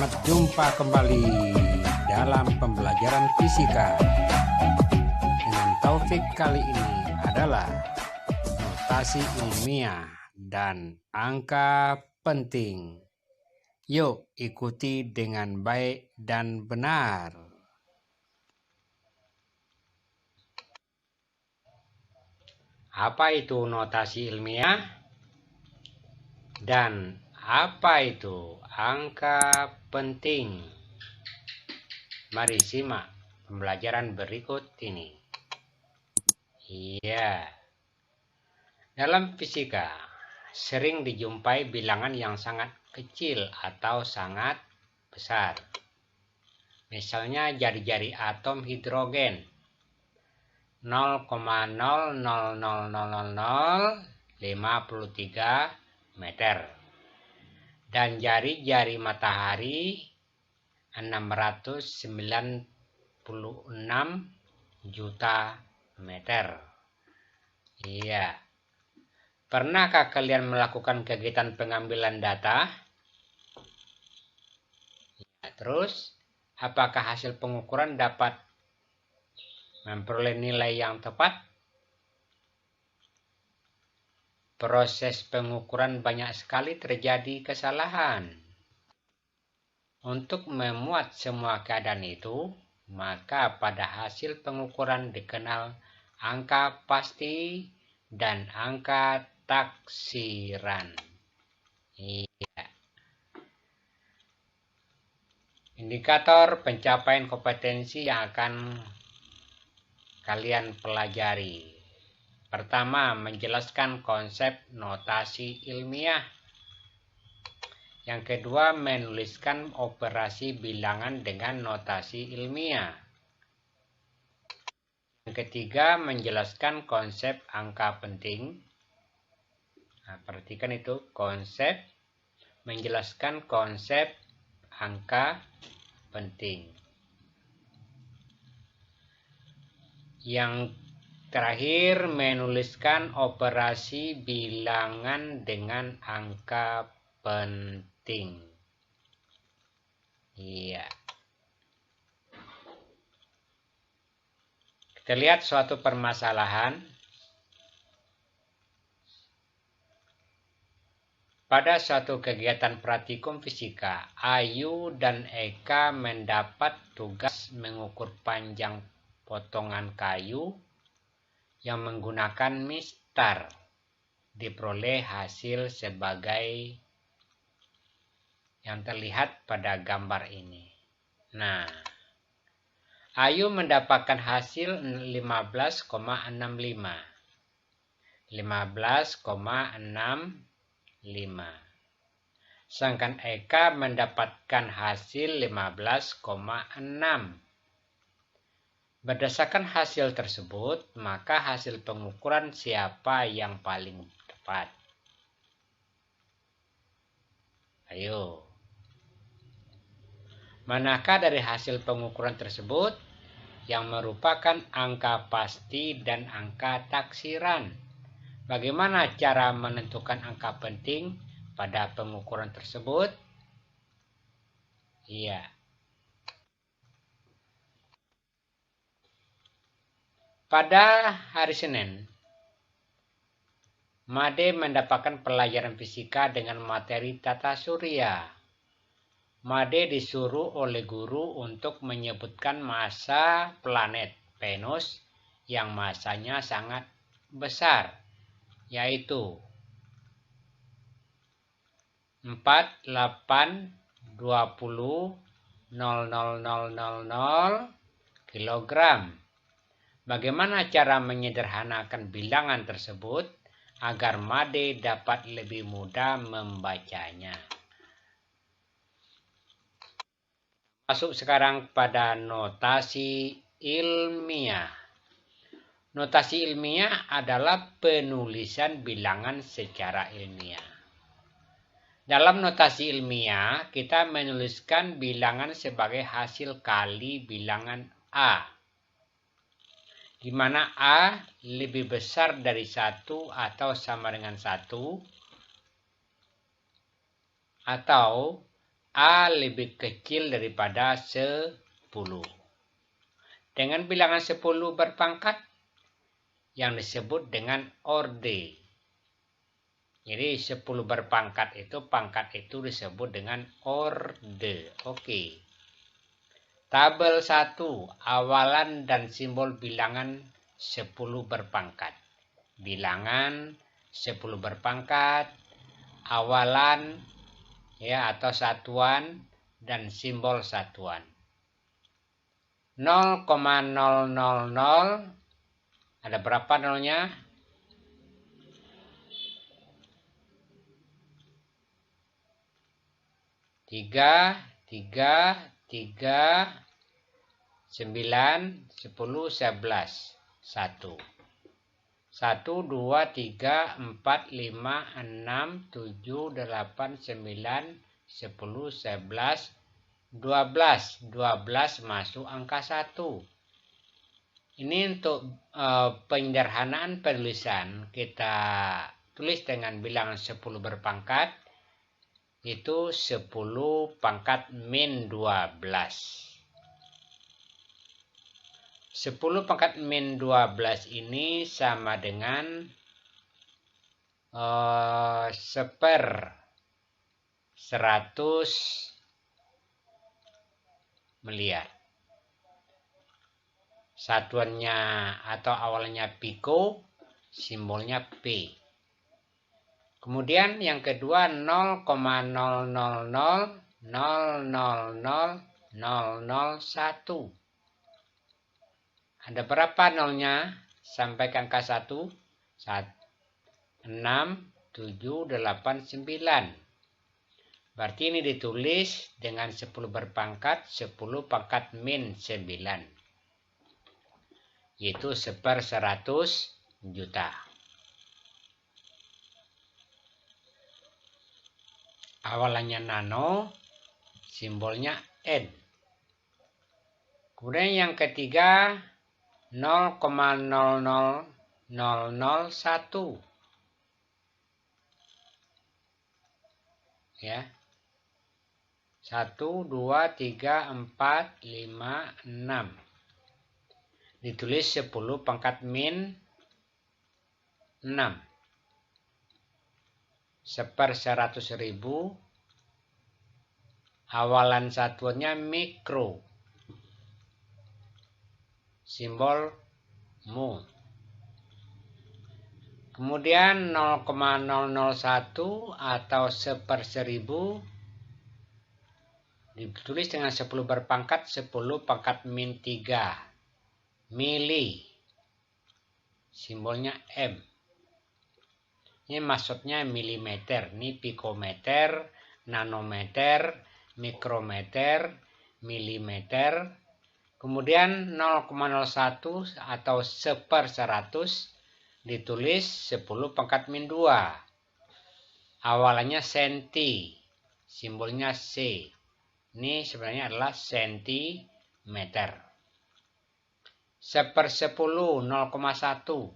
Selamat jumpa kembali dalam pembelajaran fisika. Dengan topik kali ini adalah notasi ilmiah dan angka penting. Yuk ikuti dengan baik dan benar. Apa itu notasi ilmiah? Dan apa itu angka penting? Mari simak pembelajaran berikut ini. Iya. Dalam fisika, sering dijumpai bilangan yang sangat kecil atau sangat besar. Misalnya jari-jari atom hidrogen 0,0000053 meter. Dan jari-jari matahari 696 juta meter. Iya. Pernahkah kalian melakukan kegiatan pengambilan data? Ya, terus, apakah hasil pengukuran dapat memperoleh nilai yang tepat? Proses pengukuran banyak sekali terjadi kesalahan. Untuk memuat semua keadaan itu, maka pada hasil pengukuran dikenal angka pasti dan angka taksiran. Iya. Indikator pencapaian kompetensi yang akan kalian pelajari. Pertama, menjelaskan konsep notasi ilmiah. Yang kedua, menuliskan operasi bilangan dengan notasi ilmiah. Yang ketiga, menjelaskan konsep angka penting. Nah, perhatikan itu, menjelaskan konsep angka penting. Yang terakhir, menuliskan operasi bilangan dengan angka penting. Iya. Kita lihat suatu permasalahan. Pada suatu kegiatan praktikum fisika, Ayu dan Eka mendapat tugas mengukur panjang potongan kayu yang menggunakan mistar. Diperoleh hasil sebagai yang terlihat pada gambar ini. Nah, Ayu mendapatkan hasil 15,65. 15,65. Sedangkan Eka mendapatkan hasil 15,6. Berdasarkan hasil tersebut, maka hasil pengukuran siapa yang paling tepat? Ayo. Manakah dari hasil pengukuran tersebut yang merupakan angka pasti dan angka taksiran? Bagaimana cara menentukan angka penting pada pengukuran tersebut? Iya. Pada hari Senin, Made mendapatkan pelajaran fisika dengan materi tata surya. Made disuruh oleh guru untuk menyebutkan massa planet Venus yang massanya sangat besar, yaitu 48200000 kilogram. Bagaimana cara menyederhanakan bilangan tersebut agar Made dapat lebih mudah membacanya? Masuk sekarang pada notasi ilmiah. Notasi ilmiah adalah penulisan bilangan secara ilmiah. Dalam notasi ilmiah, kita menuliskan bilangan sebagai hasil kali bilangan A, di mana A lebih besar dari 1 atau sama dengan 1, atau A lebih kecil daripada 10. Dengan bilangan 10 berpangkat yang disebut dengan orde. Jadi 10 berpangkat itu, pangkat itu disebut dengan orde. Oke. Tabel 1, awalan dan simbol bilangan 10 berpangkat. Bilangan 10 berpangkat, awalan ya atau satuan dan simbol satuan. 0,000 ada berapa nolnya? 3, 3, 3, 9, 10, 11, 1. 1, 2, 3, 4, 5, 6, 7, 8, 9, 10, 11, 12. 12 masuk angka 1. Ini untuk penyederhanaan penulisan, kita tulis dengan bilangan 10 berpangkat, itu 10 pangkat min 12. 10 pangkat min 12 ini sama dengan 1/100 miliar. Satuannya atau awalnya piko, simbolnya P. Kemudian yang kedua 0,000000001. Ada berapa nolnya sampai ke angka 1? 6, 7, 8, 9. Berarti ini ditulis dengan 10 berpangkat, 10 pangkat min 9. Yaitu 1/100 juta. Awalannya nano, simbolnya N. Kemudian yang ketiga 0,00001. Ya. 1, 2, 3, 4, 5, 6. Ditulis 10 pangkat min 6. 1/100.000. Awalan satuannya mikro. Simbol mu. Kemudian 0,001 atau 1/1000 ditulis dengan 10 berpangkat, 10 pangkat min 3. Mili. Simbolnya M. Ini maksudnya milimeter. Ini pikometer, nanometer, mikrometer, milimeter. Kemudian 0,01 atau 1/100 ditulis 10 pangkat min 2. Awalannya senti. Simbolnya C. Ini sebenarnya adalah sentimeter. 1/10, 0,1.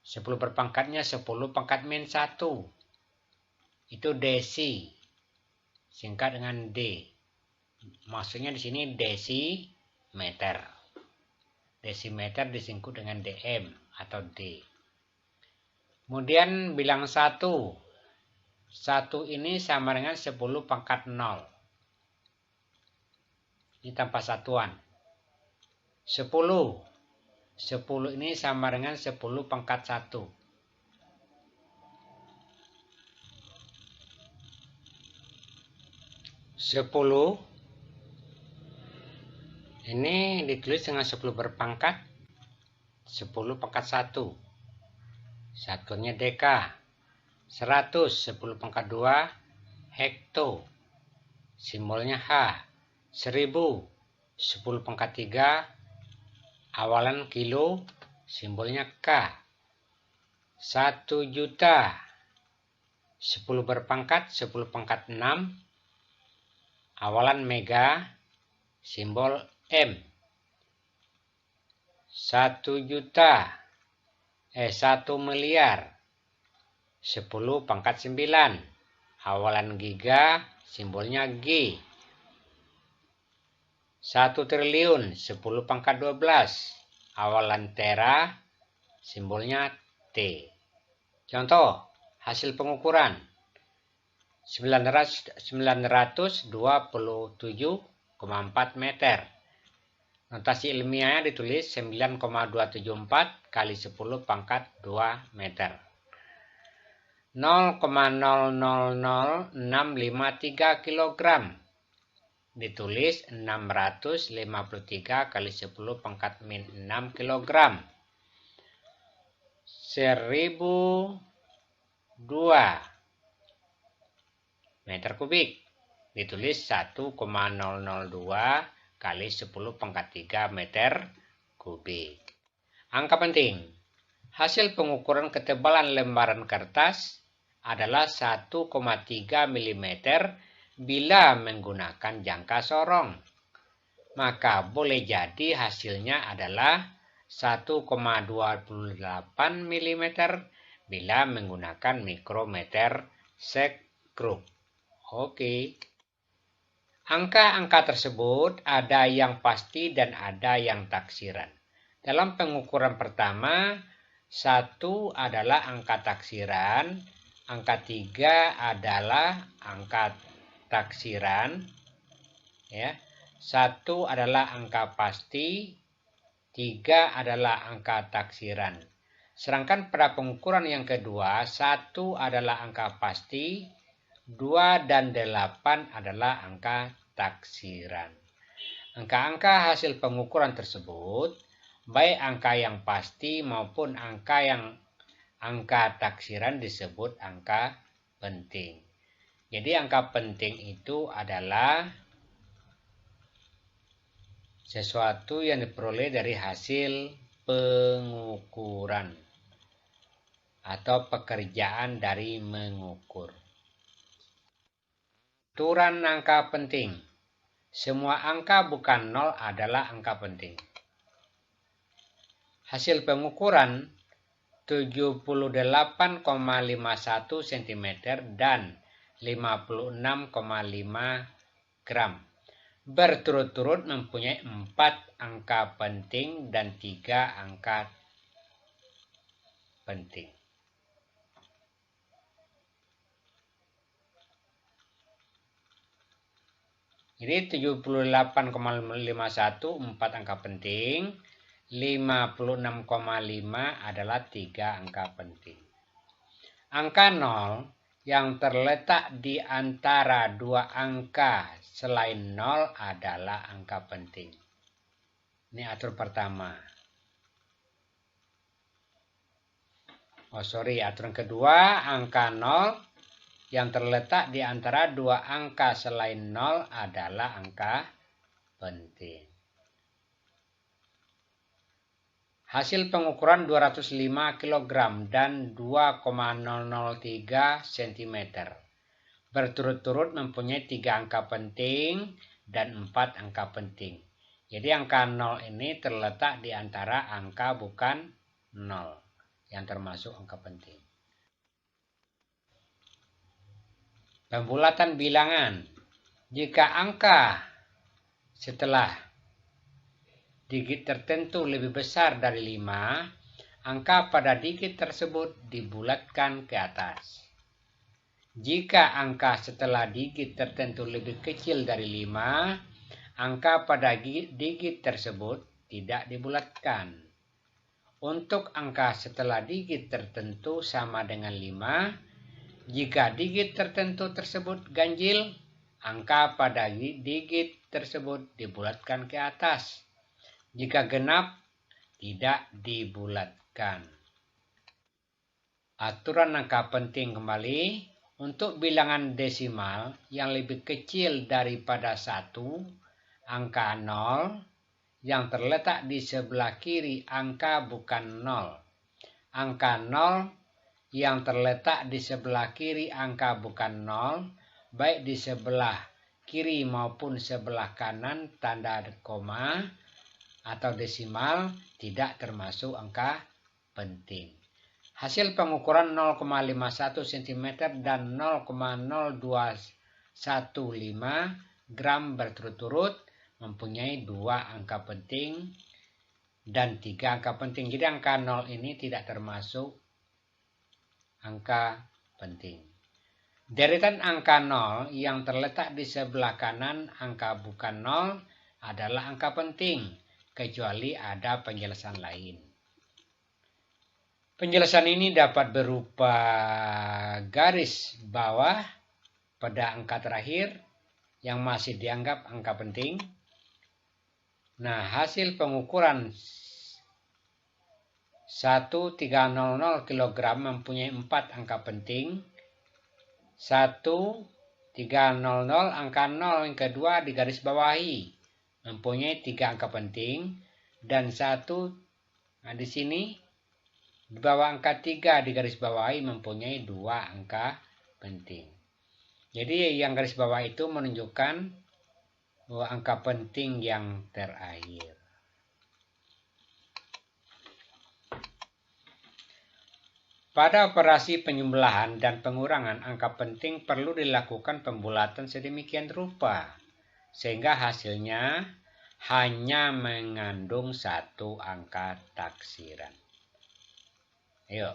10 berpangkatnya 10 pangkat min 1. Itu desi. Singkat dengan D. Maksudnya di sini desimeter. Desimeter disingkat dengan DM atau D. Kemudian bilang 1. 1 ini sama dengan 10 pangkat 0. Ini tanpa satuan. 10. 10 ini sama dengan 10 pangkat 1. 10 ini ditulis dengan 10 berpangkat 10 pangkat 1. Satuannya deka. 100 10 pangkat 2 hekto. Simbolnya H. 1000 10 pangkat 3 awalan kilo. Simbolnya K. 1 juta 10 berpangkat 10 pangkat 6 awalan mega. Simbol M. 1 juta 1 miliar 10 pangkat 9 Awalan giga simbolnya G. 1 triliun 10 pangkat 12. Awalan tera simbolnya T. Contoh hasil pengukuran 927,4 meter. Notasi ilmiahnya ditulis 9,274 kali 10 pangkat 2 meter. 0,000653 kg. Ditulis 653 kali 10 pangkat min 6 kg. 1002 meter kubik. Ditulis 1,002 kali 10 pangkat 3 meter kubik. Angka penting. Hasil pengukuran ketebalan lembaran kertas adalah 1,3 mm bila menggunakan jangka sorong. Maka boleh jadi hasilnya adalah 1,28 mm bila menggunakan mikrometer sekrup. Oke. Angka-angka tersebut ada yang pasti dan ada yang taksiran. Dalam pengukuran pertama, 1 adalah angka taksiran, angka 3 adalah angka taksiran, ya. 1 adalah angka pasti, 3 adalah angka taksiran. Sedangkan pada pengukuran yang kedua, 1 adalah angka pasti, 2 dan 8 adalah angka taksiran. Angka-angka hasil pengukuran tersebut, baik angka yang pasti maupun angka taksiran disebut angka penting. Jadi angka penting itu adalah sesuatu yang diperoleh dari hasil pengukuran atau pekerjaan dari mengukur. Aturan angka penting. Semua angka bukan 0 adalah angka penting. Hasil pengukuran 78,51 cm dan 56,5 gram. Berturut-turut mempunyai 4 angka penting dan 3 angka penting. Jadi 78,51 4 angka penting, 56,5 adalah 3 angka penting. Angka 0 yang terletak di antara 2 angka selain 0 adalah angka penting. Ini aturan pertama. Aturan kedua, angka 0 yang terletak di antara 2 angka selain 0 adalah angka penting. Hasil pengukuran 205 kg dan 2,003 cm. Berturut-turut mempunyai 3 angka penting dan 4 angka penting. Jadi angka 0 ini terletak di antara angka bukan 0 yang termasuk angka penting. Pembulatan bilangan. Jika angka setelah digit tertentu lebih besar dari 5, angka pada digit tersebut dibulatkan ke atas. Jika angka setelah digit tertentu lebih kecil dari 5, angka pada digit tersebut tidak dibulatkan. Untuk angka setelah digit tertentu sama dengan 5, jika digit tertentu tersebut ganjil, angka pada digit tersebut dibulatkan ke atas. Jika genap, tidak dibulatkan. Aturan angka penting kembali. Untuk bilangan desimal yang lebih kecil daripada 1, angka 0, yang terletak di sebelah kiri angka bukan 0. Angka 0 yang terletak di sebelah kiri angka bukan 0, baik di sebelah kiri maupun sebelah kanan tanda koma atau desimal tidak termasuk angka penting. Hasil pengukuran 0,51 cm dan 0,0215 gram berturut-turut mempunyai 2 angka penting dan 3 angka penting. Jadi angka 0 ini tidak termasuk angka penting. Deretan angka 0 yang terletak di sebelah kanan angka bukan 0 adalah angka penting, kecuali ada penjelasan lain. Penjelasan ini dapat berupa garis bawah pada angka terakhir yang masih dianggap angka penting. Nah, hasil pengukuran 1300 kg mempunyai 4 angka penting. 1300 angka 0 yang kedua digaris bawahi mempunyai 3 angka penting, dan 1 di sini di bawah angka 3 digaris bawahi mempunyai 2 angka penting. Jadi yang garis bawah itu menunjukkan angka penting yang terakhir. Pada operasi penjumlahan dan pengurangan angka penting perlu dilakukan pembulatan sedemikian rupa sehingga hasilnya hanya mengandung 1 angka taksiran. Ayo.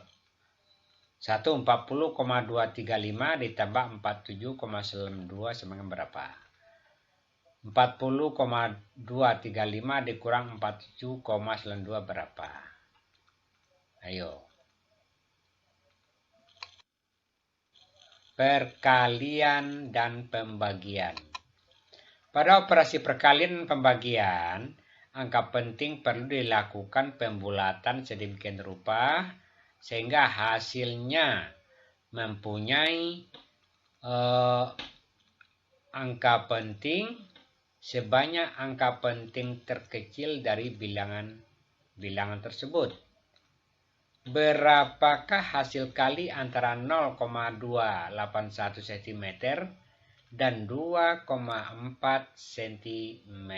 40,235 ditambah 47,92 sama dengan berapa? 40,235 dikurang 47,92 berapa? Ayo. Perkalian dan pembagian. Pada operasi perkalian dan pembagian, angka penting perlu dilakukan pembulatan sedemikian rupa sehingga hasilnya mempunyai angka penting sebanyak angka penting terkecil dari bilangan tersebut. Berapakah hasil kali antara 0,281 cm dan 2,4 cm?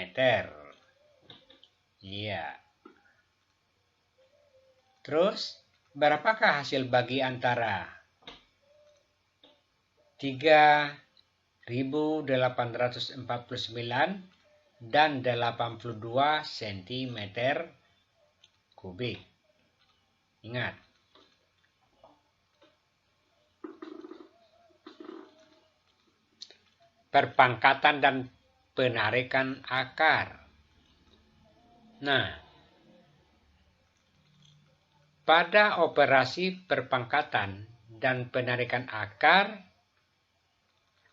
Iya. Terus, berapakah hasil bagi antara 3.849 dan 82 cm kubik? Ingat, perpangkatan dan penarikan akar. Nah, pada operasi perpangkatan dan penarikan akar,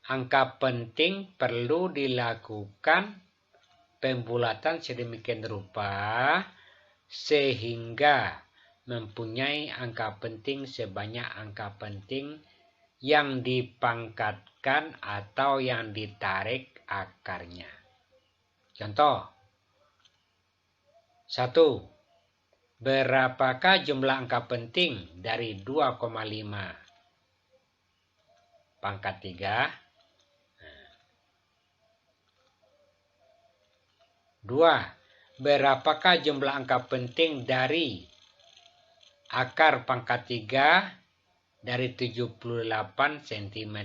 angka penting perlu dilakukan pembulatan sedemikian rupa sehingga mempunyai angka penting sebanyak angka penting yang dipangkatkan atau yang ditarik akarnya. Contoh 1. Berapakah jumlah angka penting dari 2,5 pangkat 3? 2. Berapakah jumlah angka penting dari akar pangkat 3 dari 78 cm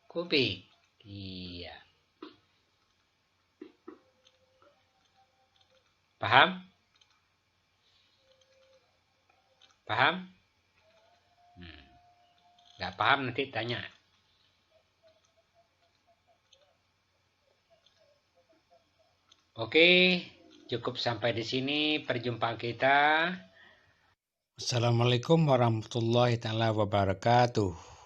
kubik? Iya. Paham? Paham? Nggak paham nanti tanya. Oke, cukup sampai di sini perjumpaan kita. Assalamualaikum warahmatullahi wabarakatuh.